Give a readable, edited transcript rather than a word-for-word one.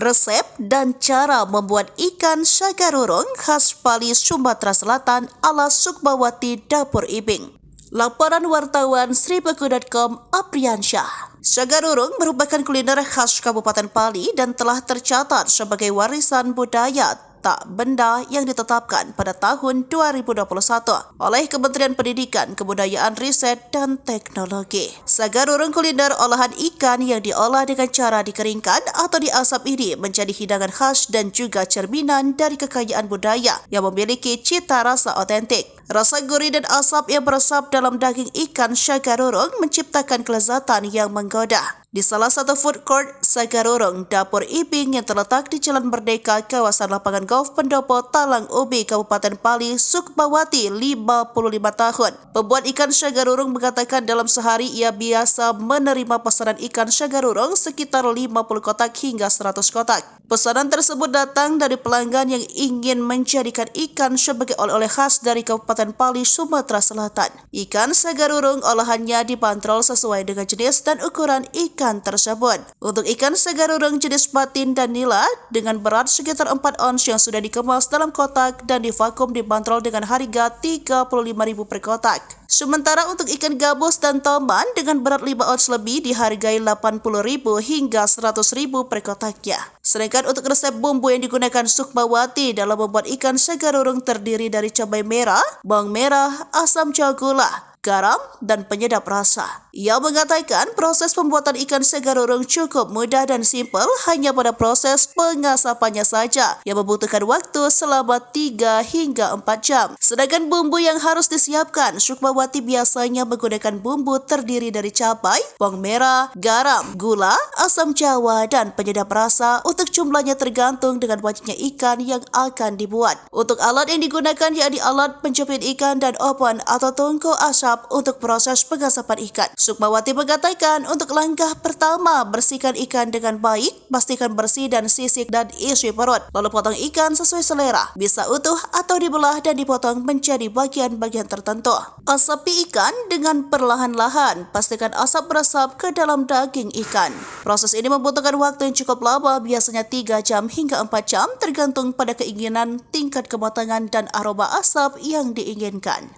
Resep dan cara membuat ikan sagarurung khas Bali, Sumatera Selatan ala Sukmawati Dapur Ibing. Laporan wartawan Sribaku.com Apriansyah. Sagarurung merupakan kuliner khas Kabupaten Bali dan telah tercatat sebagai warisan budaya tak benda yang ditetapkan pada tahun 2021 oleh Kementerian Pendidikan, Kebudayaan, Riset, dan Teknologi. Sagarurung kuliner olahan ikan yang diolah dengan cara dikeringkan atau diasap ini menjadi hidangan khas dan juga cerminan dari kekayaan budaya yang memiliki cita rasa otentik. Rasa gurih dan asap yang meresap dalam daging ikan sagarurung menciptakan kelezatan yang menggoda. Di salah satu food court Sagarurung Dapur Ibing yang terletak di Jalan Merdeka, kawasan lapangan golf Pendopo, Talang Ubi, Kabupaten Bali, Sukmawati, 55 tahun. Pembuat ikan sagarurung mengatakan dalam sehari ia biasa menerima pesanan ikan sagarurung sekitar 50 kotak hingga 100 kotak. Pesanan tersebut datang dari pelanggan yang ingin menjadikan ikan sebagai oleh-oleh khas dari Kabupaten Bali, Sumatera Selatan. Ikan sagarurung olahannya dibanderol sesuai dengan jenis dan ukuran ikan tersebut. Untuk ikan sagarurung jenis patin dan nila dengan berat sekitar 4 ons yang sudah dikemas dalam kotak dan divakum dibanderol dengan harga Rp35.000 per kotak. Sementara untuk ikan gabus dan toman dengan berat 5 ons lebih dihargai Rp80.000 hingga Rp100.000 per kotaknya. Sedangkan untuk resep bumbu yang digunakan Sukmawati dalam membuat ikan sagarurung terdiri dari cabai merah, bawang merah, asam jawa gula, garam, dan penyedap rasa. Ia mengatakan proses pembuatan ikan sagarurung cukup mudah dan simpel, hanya pada proses pengasapannya saja yang membutuhkan waktu selama 3 hingga 4 jam. Sedangkan bumbu yang harus disiapkan, Sukmawati biasanya menggunakan bumbu terdiri dari cabai, bawang merah, garam, gula, asam jawa, dan penyedap rasa. Untuk jumlahnya tergantung dengan wajibnya ikan yang akan dibuat. Untuk alat yang digunakan yakni alat penjepit ikan dan oven atau tungku asap untuk proses pengasapan ikan. Sukmawati mengatakan untuk langkah pertama, bersihkan ikan dengan baik, pastikan bersih dan sisik dan isi perut. Lalu potong ikan sesuai selera, bisa utuh atau dibelah dan dipotong menjadi bagian-bagian tertentu. Asapi ikan dengan perlahan-lahan, pastikan asap meresap ke dalam daging ikan. Proses ini membutuhkan waktu yang cukup lama, biasanya 3 jam hingga 4 jam tergantung pada keinginan, tingkat kematangan, dan aroma asap yang diinginkan.